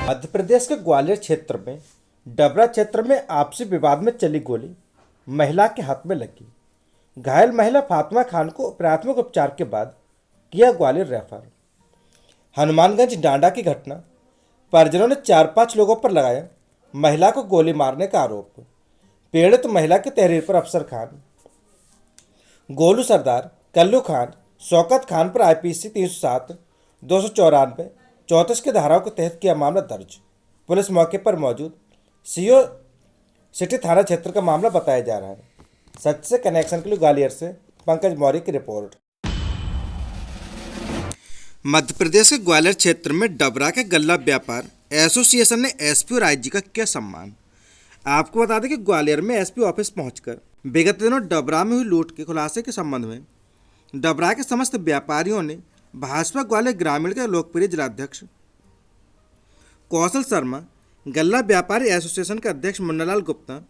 मध्य प्रदेश के ग्वालियर क्षेत्र में डबरा क्षेत्र में आपसी विवाद में चली गोली महिला के हाथ में लगी। घायल महिला फातिमा खान को प्राथमिक उपचार के बाद किया ग्वालियर रेफर। हनुमानगंज डांडा की घटना, परिजनों ने 4-5 लोगों पर लगाया महिला को गोली मारने का आरोप। पीड़ित महिला की तहरीर पर अफसर खान, गोलू सरदार, कल्लू खान, शौकत खान पर आईपीसी 307, 294, 34 की धाराओं के तहत किया मामला दर्ज। पुलिस मौके पर मौजूद। सीओ सिटी थाना क्षेत्र का मामला बताया जा रहा है। सच से कनेक्शन के लिए ग्वालियर से पंकज मौर्य की रिपोर्ट। मध्य प्रदेश के ग्वालियर क्षेत्र में डबरा के गल्ला व्यापार एसोसिएशन ने एसपी और आईजी का किया सम्मान। आपको बता दें कि ग्वालियर में एसपी ऑफिस पहुंचकर विगत दिनों डबरा में हुई लूट के खुलासे के संबंध में डबरा के समस्त व्यापारियों ने भाजपा ग्वालियर ग्रामीण के लोकप्रिय जिलाध्यक्ष कौशल शर्मा, गल्ला व्यापारी एसोसिएशन के अध्यक्ष मुन्नालाल गुप्ता,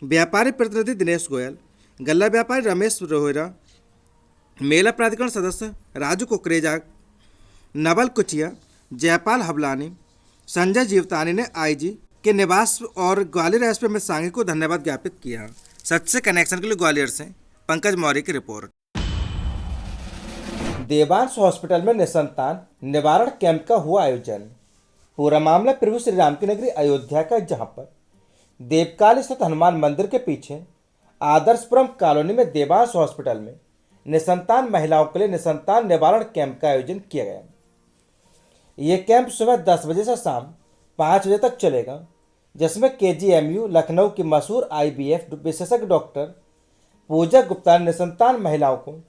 व्यापारी प्रतिनिधि दिनेश गोयल, गल्ला व्यापारी रमेश रोहिरा, मेला प्राधिकरण सदस्य राजू कुकरेजा, नवल कुचिया, जयपाल हबलानी, संजय जीवतानी ने आईजी के निवास और ग्वालियर एसपी अमित सांघी को धन्यवाद ज्ञापित किया। सच से कनेक्शन के लिए ग्वालियर से पंकज मौर्य की रिपोर्ट। देवांश हॉस्पिटल में निसंतान निवारण कैंप का हुआ आयोजन। पूरा मामला प्रभु श्री राम की नगरी अयोध्या का, जहां पर देवकाल स्थित हनुमान मंदिर के पीछे आदर्शपुरम कॉलोनी में देवांश हॉस्पिटल में निसंतान महिलाओं के लिए निसंतान निवारण कैंप का आयोजन किया गया। ये कैंप सुबह 10 बजे से शाम 5 बजे तक चलेगा, जिसमें केजीएमयू लखनऊ की मशहूर आईवीएफ विशेषज्ञ डॉक्टर पूजा गुप्ता ने निसंतान महिलाओं को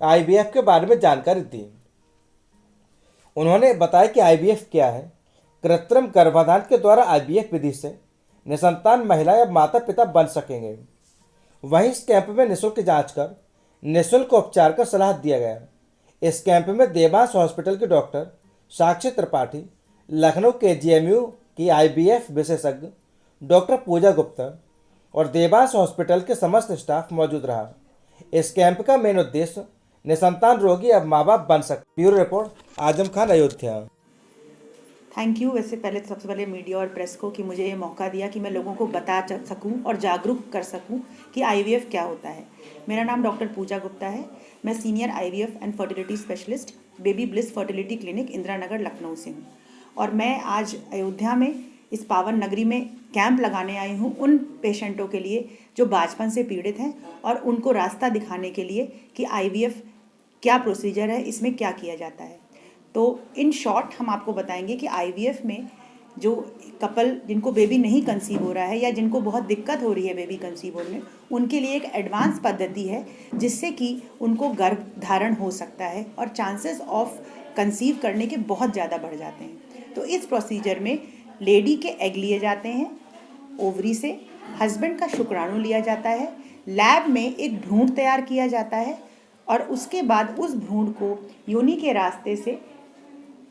आईवीएफ के बारे में जानकारी दी। उन्होंने बताया कि आईवीएफ क्या है। कृत्रिम गर्भाधान के द्वारा आईवीएफ विधि से निसंतान महिला या माता पिता बन सकेंगे। वहीं इस कैंप में निःशुल्क जांच कर निःशुल्क उपचार का सलाह दिया गया। इस कैंप में देवांश हॉस्पिटल के डॉक्टर साक्षी त्रिपाठी, लखनऊ केजीएमयू की आईवीएफ विशेषज्ञ डॉक्टर पूजा गुप्ता और देवांश हॉस्पिटल के समस्त स्टाफ मौजूद रहा। इस कैंप का मेन उद्देश्य निसंतान रोगी अब माँ बाप बन सकते। Bureau report, Azam Khan, Ayodhya. Thank you. वैसे पहले सबसे पहले मीडिया और प्रेस को कि मुझे ये मौका दिया कि मैं लोगों को बता सकूं और जागरूक कर सकूं कि आईवीएफ क्या होता है। मेरा नाम डॉक्टर पूजा गुप्ता है। मैं senior IVF and fertility specialist Baby Bliss fertility clinic Indira Nagar Lucknow से हूँ और मैं आज अयोध्या में इस पावन नगरी में कैंप लगाने आई हूँ उन पेशेंटों के लिए जो बचपन से पीड़ित हैं और उनको रास्ता दिखाने के लिए कि आईवीएफ क्या प्रोसीजर है, इसमें क्या किया जाता है। तो इन शॉर्ट हम आपको बताएंगे कि आईवीएफ में जो कपल जिनको बेबी नहीं कंसीव हो रहा है या जिनको बहुत दिक्कत हो रही है बेबी कंसीव होने में, उनके लिए एक एडवांस पद्धति है जिससे कि उनको गर्भ धारण हो सकता है और चांसेस ऑफ कंसीव करने के बहुत ज़्यादा बढ़ जाते हैं। तो इस प्रोसीजर में लेडी के एग लिए जाते हैं, ओवरी से हस्बैंड का शुक्राणु लिया जाता है, लैब में एक भ्रूण तैयार किया जाता है और उसके बाद उस भ्रूण को योनि के रास्ते से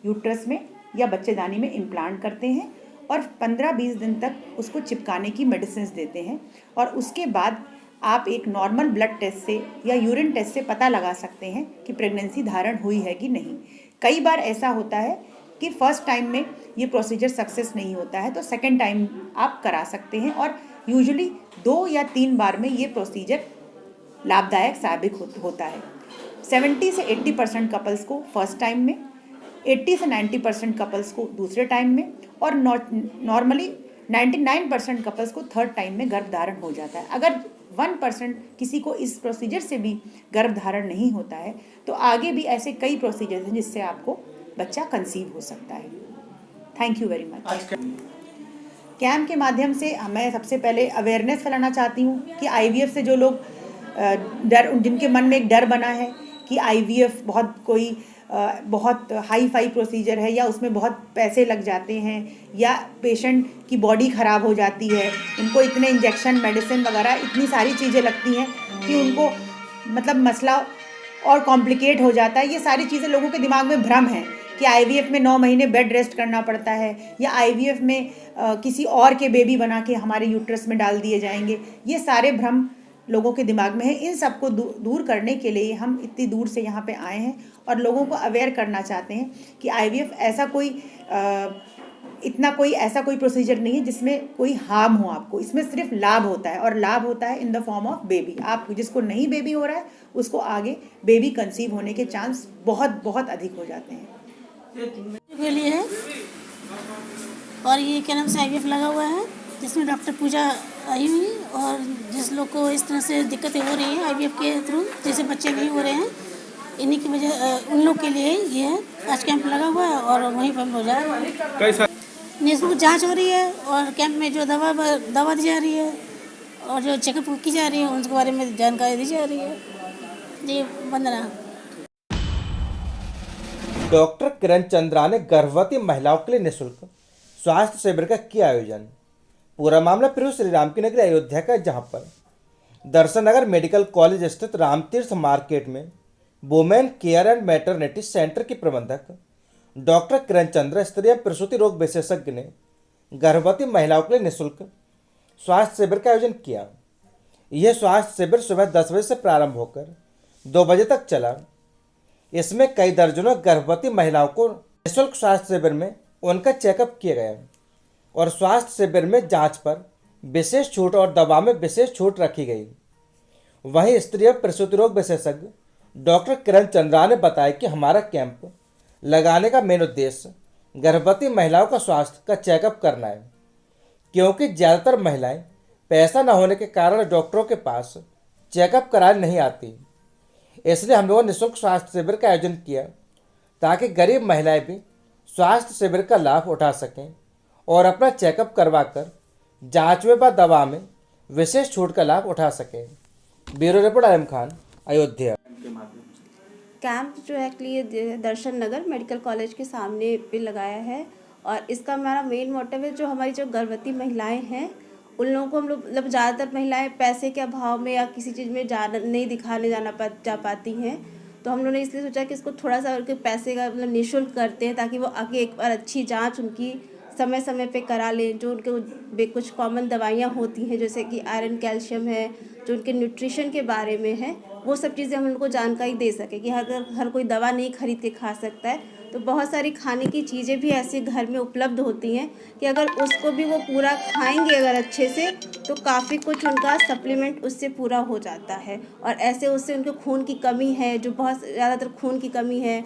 यूट्रस में या बच्चेदानी में इम्प्लांट करते हैं और 15-20 दिन तक उसको चिपकाने की मेडिसिन देते हैं और उसके बाद आप एक नॉर्मल ब्लड टेस्ट से या यूरिन टेस्ट से पता लगा सकते हैं कि प्रेगनेंसी धारण हुई है कि नहीं। कई बार ऐसा होता है कि फर्स्ट टाइम में ये प्रोसीजर सक्सेस नहीं होता है तो सेकेंड टाइम आप करा सकते हैं और यूजुअली 2 या 3 बार में ये प्रोसीजर लाभदायक साबित होता है। 70 से 80% कपल्स को फर्स्ट टाइम में, 80 से 90% कपल्स को दूसरे टाइम में और नॉर्मली 99% कपल्स को थर्ड टाइम में गर्भधारण हो जाता है। अगर 1% किसी को इस प्रोसीजर से भी गर्भधारण नहीं होता है तो आगे भी ऐसे कई प्रोसीजर हैं जिससे आपको बच्चा कंसीव हो सकता है। Thank you very much. Camp के माध्यम से मैं सबसे पहले अवेयरनेस फैलाना चाहती हूँ कि आईवीएफ से जो लोग जिनके मन में एक डर बना है कि आईवीएफ बहुत हाई फाई प्रोसीजर है या उसमें बहुत पैसे लग जाते हैं या पेशेंट की बॉडी ख़राब हो जाती है, उनको इतने इंजेक्शन मेडिसिन वगैरह इतनी सारी चीज़ें लगती हैं कि उनको मतलब मसला और कॉम्प्लिकेट हो जाता है। ये सारी चीज़ें लोगों के दिमाग में भ्रम है कि आईवीएफ में 9 महीने बेड रेस्ट करना पड़ता है या आईवीएफ में किसी और के बेबी बना के हमारे यूट्रस में डाल दिए जाएंगे। ये सारे भ्रम लोगों के दिमाग में है। इन सबको दूर करने के लिए हम इतनी दूर से यहाँ पे आए हैं और लोगों को अवेयर करना चाहते हैं कि आईवीएफ ऐसा कोई इतना कोई ऐसा कोई प्रोसीजर नहीं है जिसमें कोई हार्म हो आपको, इसमें सिर्फ लाभ होता है और लाभ होता है in the form of baby. आप जिसको नहीं बेबी हो रहा है उसको आगे बेबी कंसीव होने के चांस बहुत बहुत अधिक हो जाते हैं। के लिए है और ये क्या नाम से IVF लगा हुआ है, जिसमें डॉक्टर पूजा आई हुई और जिस लोग को इस तरह से दिक्कतें हो रही हैं IVF के थ्रू, जैसे बच्चे नहीं हो रहे हैं, इन्हीं की वजह उन लोग के लिए ये है आज कैंप लगा हुआ है और वहीं पर हम लोग जा रहे हैं। निःशुल्क जांच हो रही है और कैंप में जो दवा दी जा रही है और जो चेकअप की जा रही है उनके बारे में जानकारी दी जा रही है। जी वंदना। डॉक्टर किरण चंद्रा ने गर्भवती महिलाओं के लिए निःशुल्क स्वास्थ्य शिविर का किया आयोजन। पूरा मामला प्रभु श्री राम की नगरी अयोध्या का, जहां पर दर्शन नगर मेडिकल कॉलेज स्थित रामतीर्थ मार्केट में women care and maternity centre की प्रबंधक डॉक्टर किरण चंद्रा, स्त्री एवं प्रसूति रोग विशेषज्ञ ने गर्भवती महिलाओं के लिए निःशुल्क स्वास्थ्य शिविर का आयोजन किया। यह स्वास्थ्य शिविर सुबह 10 बजे से प्रारंभ होकर 2 बजे तक चला। इसमें कई दर्जनों गर्भवती महिलाओं को निःशुल्क स्वास्थ्य शिविर में उनका चेकअप किया गया और स्वास्थ्य शिविर में जांच पर विशेष छूट और दवा में विशेष छूट रखी गई। वहीं स्त्री एवं प्रसूति रोग विशेषज्ञ डॉक्टर किरण चंद्रा ने बताया कि हमारा कैंप लगाने का मेन उद्देश्य गर्भवती महिलाओं का स्वास्थ्य का चेकअप करना है, क्योंकि ज़्यादातर महिलाएं पैसा न होने के कारण डॉक्टरों के पास चेकअप कराने नहीं आती। इसलिए हम लोगों ने निःशुल्क स्वास्थ्य शिविर का आयोजन किया ताकि गरीब महिलाएं भी स्वास्थ्य शिविर का लाभ उठा सकें और अपना चेकअप करवाकर जांच में व दवा में विशेष छूट का लाभ उठा सकें। ब्यूरो रिपोर्ट आलम खान, अयोध्या। कैंप जो एक्चुअली दर्शन नगर मेडिकल कॉलेज के सामने पे लगाया है और इसका हमारा मेन मोटिव है जो हमारी जो गर्भवती महिलाएं हैं उन लोगों को हम लोग मतलब ज़्यादातर महिलाएं पैसे के अभाव में या किसी चीज़ में नहीं दिखाने जा पाती हैं, तो हम लोगों ने इसलिए सोचा कि इसको थोड़ा सा उनके पैसे का मतलब निःशुल्क करते हैं ताकि वो आगे एक बार अच्छी जांच उनकी समय समय पे करा लें। जो उनके कुछ कॉमन दवाइयाँ होती हैं जैसे कि आयरन कैल्शियम है, जो उनके न्यूट्रिशन के बारे में है, वो सब चीज़ें हम उनको जानकारी दे सकें कि हर कोई दवा नहीं खरीद के खा सकता है। तो बहुत सारी खाने की चीज़ें भी ऐसे घर में उपलब्ध होती हैं कि अगर उसको भी वो पूरा खाएंगे अगर अच्छे से तो काफ़ी कुछ उनका सप्लीमेंट उससे पूरा हो जाता है। और ऐसे उससे उनके खून की कमी है, जो बहुत ज़्यादातर खून की कमी है,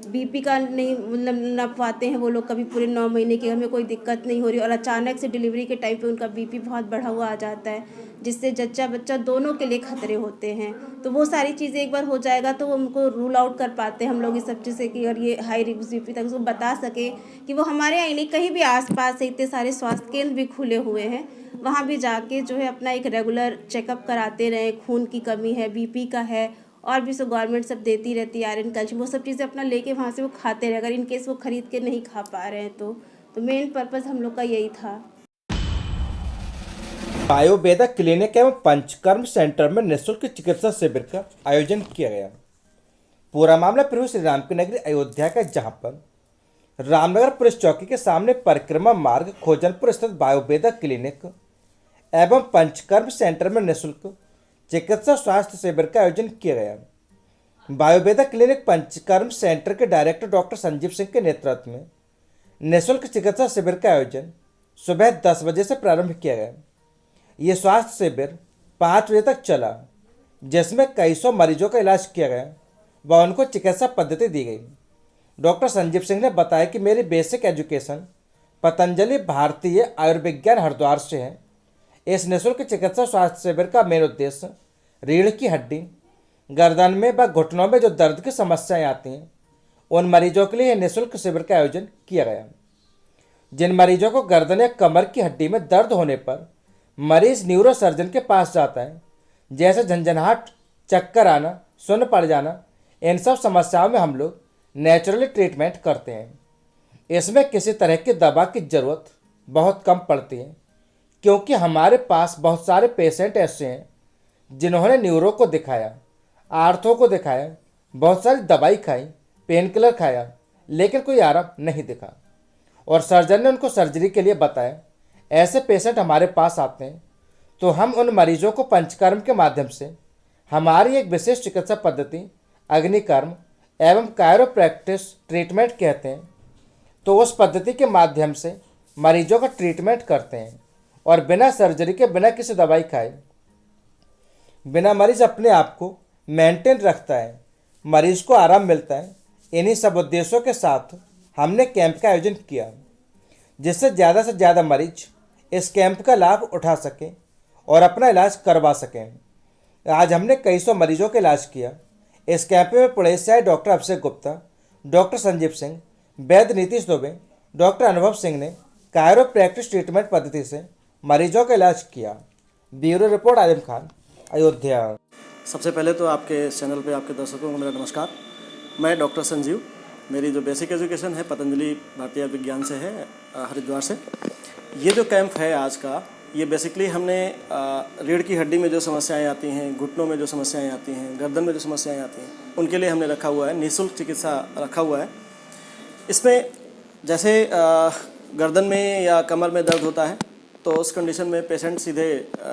बीपी का नहीं मतलब नाप पाते हैं वो लोग, कभी पूरे 9 महीने के हमें कोई दिक्कत नहीं हो रही और अचानक से डिलीवरी के टाइम पे उनका बीपी बहुत बढ़ा हुआ आ जाता है, जिससे जच्चा बच्चा दोनों के लिए खतरे होते हैं। तो वो सारी चीज़ें एक बार हो जाएगा तो उनको रूल आउट कर पाते हैं हम लोग इस सब चीज़ से कि अगर ये हाई रिस्क बीपी तक उसको बता सके कि वो हमारे यहाँ नहीं कहीं भी आसपास से इतने सारे स्वास्थ्य केंद्र भी खुले हुए हैं, वहाँ भी जाके जो है अपना एक रेगुलर चेकअप कराते रहें। खून की कमी है, बीपी का है और भी सब गवर्नमेंट सब देती रहती है, आयरन कैल्शियम, वो सब चीज़ें अपना लेके वहाँ से वो खाते रहे अगर इन केस वो खरीद के नहीं खा पा रहे हैं तो मेन पर्पज़ हम लोग का यही था। आयुर्वेदा क्लिनिक एवं पंचकर्म सेंटर में निःशुल्क चिकित्सा शिविर का आयोजन किया गया। पूरा मामला प्रभु श्री राम की नगरी अयोध्या का, जहां पर रामनगर पुलिस चौकी के सामने परिक्रमा मार्ग खोजनपुर स्थित आयुर्वेदा क्लिनिक एवं पंचकर्म सेंटर में निःशुल्क चिकित्सा स्वास्थ्य शिविर का आयोजन किया गया। आयुर्वेदा क्लिनिक पंचकर्म सेंटर के डायरेक्टर डॉक्टर संजीव सिंह के नेतृत्व में निःशुल्क चिकित्सा शिविर का आयोजन सुबह 10 बजे से प्रारंभ किया गया। ये स्वास्थ्य शिविर 5 बजे तक चला, जिसमें कई सौ मरीजों का इलाज किया गया व उनको चिकित्सा पद्धति दी गई। डॉक्टर संजीव सिंह ने बताया कि मेरी बेसिक एजुकेशन पतंजलि भारतीय आयुर्विज्ञान हरिद्वार से है। इस निःशुल्क चिकित्सा स्वास्थ्य शिविर का मेन उद्देश्य रीढ़ की हड्डी, गर्दन में व घुटनों में जो दर्द की समस्याएं आती हैं उन मरीजों के लिए निःशुल्क शिविर का आयोजन किया गया। जिन मरीजों को गर्दन या कमर की हड्डी में दर्द होने पर मरीज न्यूरो सर्जन के पास जाता है, जैसे झंझनाहट, चक्कर आना, सुन्न पड़ जाना, इन सब समस्याओं में हम लोग नेचुरली ट्रीटमेंट करते हैं। इसमें किसी तरह की दवा की ज़रूरत बहुत कम पड़ती है, क्योंकि हमारे पास बहुत सारे पेशेंट ऐसे हैं जिन्होंने न्यूरो को दिखाया, आर्थो को दिखाया, बहुत सारी दवाई खाई, पेन किलर खाया, लेकिन कोई आराम नहीं दिखा और सर्जन ने उनको सर्जरी के लिए बताया। ऐसे पेशेंट हमारे पास आते हैं तो हम उन मरीजों को पंचकर्म के माध्यम से हमारी एक विशेष चिकित्सा पद्धति अग्निकर्म एवं कायरोप्रैक्टिस ट्रीटमेंट कहते हैं, तो उस पद्धति के माध्यम से मरीजों का ट्रीटमेंट करते हैं और बिना सर्जरी के, बिना किसी दवाई खाए, बिना मरीज अपने आप को मेंटेन रखता है, मरीज को आराम मिलता है। इन्हीं सब उद्देश्यों के साथ हमने कैंप का आयोजन किया, जिससे ज़्यादा से ज़्यादा मरीज इस कैंप का लाभ उठा सकें और अपना इलाज करवा सकें। आज हमने कई सौ मरीजों का इलाज किया। इस कैंप में पुणे से आए डॉक्टर अभिषेक गुप्ता, डॉक्टर संजीव सिंह, वैद्य नीतीश दुबे, डॉक्टर अनुभव सिंह ने कायरोप्रैक्टिस ट्रीटमेंट पद्धति से मरीजों का इलाज किया। Bureau report, Azam Khan, Ayodhya. सबसे पहले तो आपके चैनल पे आपके दर्शकों को मेरा नमस्कार। मैं डॉक्टर संजीव, मेरी जो बेसिक एजुकेशन है पतंजलि भारतीय विज्ञान से है, हरिद्वार से। ये जो कैंप है आज का, ये बेसिकली हमने रीढ़ की हड्डी में जो समस्याएं आती हैं, घुटनों में जो समस्याएं आती हैं, गर्दन में जो समस्याएं आती हैं, उनके लिए हमने रखा हुआ है, निःशुल्क चिकित्सा रखा हुआ है। इसमें जैसे गर्दन में या कमर में दर्द होता है तो उस कंडीशन में पेशेंट सीधे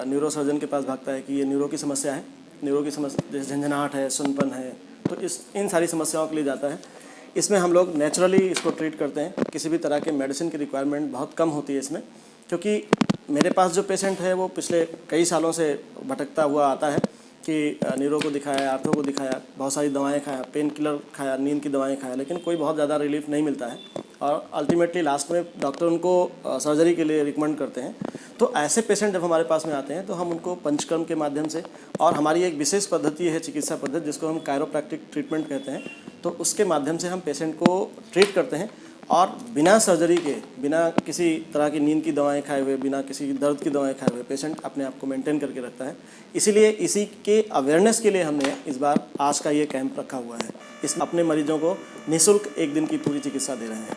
न्यूरो सर्जन के पास भागता है कि ये न्यूरो की समस्या है, न्यूरो की समस्या जैसे झंझनाहट है, सुनपन है, तो इन सारी समस्याओं के लिए जाता है। इसमें हम लोग नेचुरली इसको ट्रीट करते हैं, किसी भी तरह के मेडिसिन की रिक्वायरमेंट बहुत कम होती है इसमें, क्योंकि मेरे पास जो पेशेंट है वो पिछले कई सालों से भटकता हुआ आता है कि न्यूरो को दिखाया, आर्थो को दिखाया, बहुत सारी दवाएं खाया, पेन किलर खाया, नींद की दवाएं खाया, लेकिन कोई बहुत ज़्यादा रिलीफ नहीं मिलता है और अल्टीमेटली लास्ट में डॉक्टर उनको सर्जरी के लिए रिकमेंड करते हैं। तो ऐसे पेशेंट जब हमारे पास में आते हैं तो हम उनको पंचकर्म के माध्यम से, और हमारी एक विशेष पद्धति है चिकित्सा पद्धति जिसको हम कायरोप्रैक्टिक ट्रीटमेंट कहते हैं, तो उसके माध्यम से हम पेशेंट को ट्रीट करते हैं और बिना सर्जरी के, बिना किसी तरह की नींद की दवाएं खाए हुए, बिना किसी दर्द की दवाएं खाए हुए पेशेंट अपने आप को मेंटेन करके रखता है। इसीलिए इसी के अवेयरनेस के लिए हमने इस बार आज का ये कैंप रखा हुआ है। इसमें अपने मरीजों को निःशुल्क एक दिन की पूरी चिकित्सा दे रहे हैं।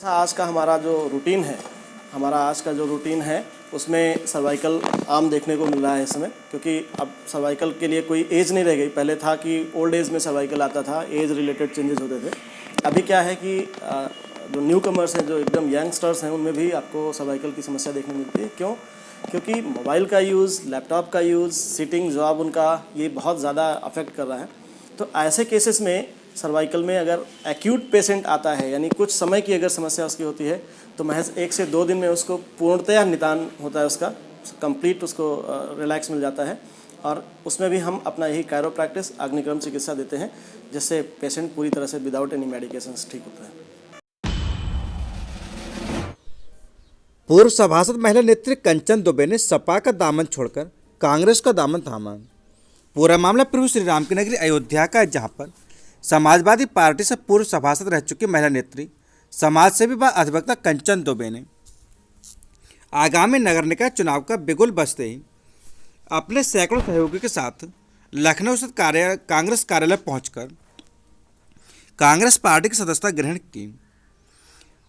आज का हमारा जो रूटीन है उसमें सर्वाइकल आम देखने को मिल रहा है इस समय, क्योंकि अब सर्वाइकल के लिए कोई एज नहीं रह गई। पहले था कि ओल्ड एज में सर्वाइकल आता था, एज रिलेटेड चेंजेस होते थे। अभी क्या है कि जो न्यू कमर्स हैं, जो एकदम यंगस्टर्स हैं, उनमें भी आपको सर्वाइकल की समस्या देखने मिलती है। क्यों? क्योंकि मोबाइल का यूज़, लैपटॉप का यूज़, सिटिंग जॉब उनका, ये बहुत ज़्यादा अफेक्ट कर रहा है। तो ऐसे केसेस में सर्वाइकल में अगर एक्यूट पेशेंट आता है, यानी कुछ समय की अगर समस्या उसकी होती है, तो महज 1 से 2 दिन में उसको पूर्णतया निदान होता है, उसका कंप्लीट उसको रिलैक्स मिल जाता है। और उसमें भी हम अपना यही कायरोप्रैक्टिस, अग्निक्रम चिकित्सा देते हैं, जिससे पेशेंट पूरी तरह से विदाउट एनी मेडिकेशंस ठीक होता है। पूर्व सभासद महिला नेत्री कंचन दुबे ने सपा का दामन छोड़कर कांग्रेस का दामन थामा। पूरा मामला प्रभु श्री राम की नगरी अयोध्या का है, जहां पर समाजवादी पार्टी से पूर्व सभासद रह चुकी महिला नेत्री, समाज सेवी व अधिवक्ता कंचन दुबे ने आगामी नगर निकाय चुनाव का बिगुल बजते ही अपने सैकड़ों सहयोगियों के साथ लखनऊ स्थित कांग्रेस कार्यालय पहुंचकर कांग्रेस पार्टी की सदस्यता ग्रहण की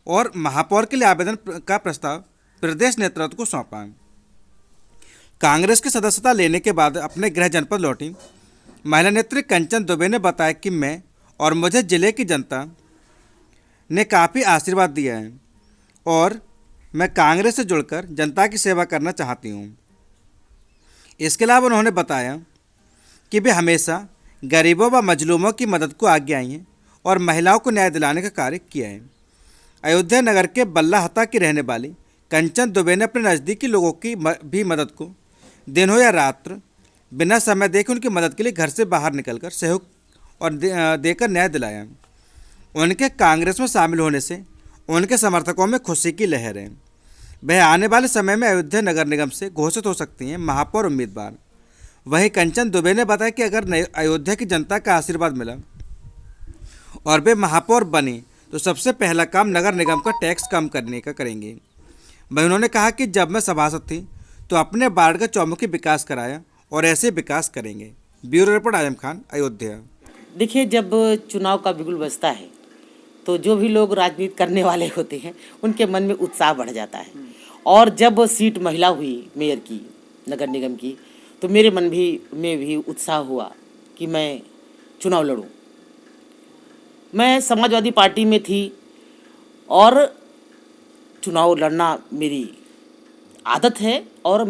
और महापौर के लिए आवेदन का प्रस्ताव प्रदेश नेतृत्व को सौंपा। कांग्रेस की सदस्यता लेने के बाद अपने गृह जनपद लौटी महिला नेत्री कंचन दुबे ने बताया कि मैं और मुझे जिले की जनता ने काफ़ी आशीर्वाद दिया है और मैं कांग्रेस से जुड़कर जनता की सेवा करना चाहती हूँ। इसके अलावा उन्होंने बताया कि वे हमेशा गरीबों व मजलूमों की मदद को आगे आई हैं और महिलाओं को न्याय दिलाने का कार्य किया है। अयोध्या नगर के बल्लाहता की रहने वाली कंचन दुबे ने अपने नज़दीकी लोगों की भी मदद को दिन हो या रात्र बिना समय देखे उनकी मदद के लिए घर से बाहर निकलकर सहयोग और देकर न्याय दिलाया। उनके कांग्रेस में शामिल होने से उनके समर्थकों में खुशी की लहर है। वह आने वाले समय में अयोध्या नगर निगम से घोषित हो सकती हैं महापौर उम्मीदवार। वहीं कंचन दुबे ने बताया कि अगर अयोध्या की जनता का आशीर्वाद मिला और वे महापौर बने तो सबसे पहला काम नगर निगम का टैक्स कम करने का करेंगे। वहीं उन्होंने कहा कि जब मैं सभासद थी तो अपने वार्ड का चौमुखी विकास कराया और ऐसे विकास करेंगे। Bureau report, Azam Khan, Ayodhya. देखिए, जब चुनाव का बिगुल बजता है तो जो भी लोग राजनीति करने वाले होते हैं उनके मन में उत्साह बढ़ जाता है। और जब सीट महिला हुई मेयर की, नगर निगम की, तो मेरे मन में भी उत्साह हुआ कि मैं चुनाव लड़ूं। मैं समाजवादी पार्टी में थी और चुनाव लड़ना मेरी आदत है और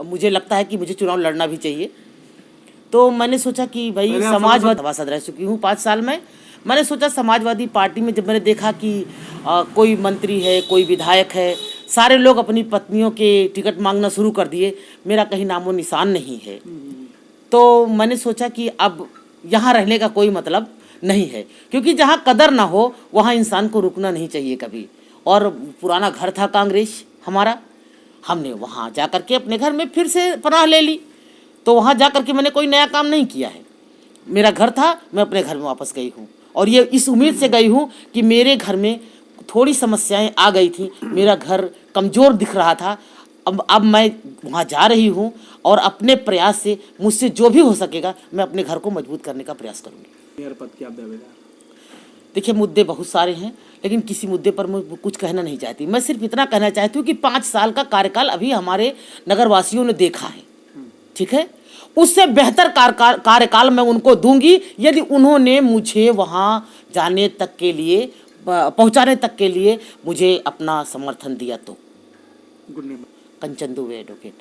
मुझे लगता है कि मुझे चुनाव लड़ना भी चाहिए। तो मैंने सोचा कि भाई समाजवादी सभासद रह चुकी हूँ 5 साल में। मैंने सोचा समाजवादी पार्टी में जब मैंने देखा कि कोई मंत्री है, कोई विधायक है, सारे लोग अपनी पत्नियों के टिकट मांगना शुरू कर दिए, मेरा कहीं नामो निशान नहीं है। तो मैंने सोचा कि अब यहाँ रहने का कोई मतलब नहीं है, क्योंकि जहाँ कदर ना हो वहाँ इंसान को रुकना नहीं चाहिए कभी। और पुराना घर था कांग्रेस हमारा, हमने वहाँ जा कर के अपने घर में फिर से पनाह ले ली। तो वहाँ जा कर के मैंने कोई नया काम नहीं किया है, मेरा घर था, मैं अपने घर में वापस गई हूँ। और ये इस उम्मीद से गई हूँ कि मेरे घर में थोड़ी समस्याएं आ गई थी, मेरा घर कमज़ोर दिख रहा था। अब मैं वहाँ जा रही हूँ और अपने प्रयास से मुझसे जो भी हो सकेगा मैं अपने घर को मजबूत करने का प्रयास करूँगी। मेयर पद के आप दावेदार? देखिए, मुद्दे बहुत सारे हैं, लेकिन किसी मुद्दे पर मैं कुछ कहना नहीं चाहती। मैं सिर्फ इतना कहना चाहती हूँ कि 5 साल का कार्यकाल अभी हमारे नगरवासियों ने देखा है, ठीक है। उससे बेहतर कार्यकाल मैं उनको दूंगी यदि उन्होंने मुझे वहाँ जाने तक के लिए, पहुँचाने तक के लिए मुझे अपना समर्थन दिया तो। Good name? Kanchan Dubey advocate.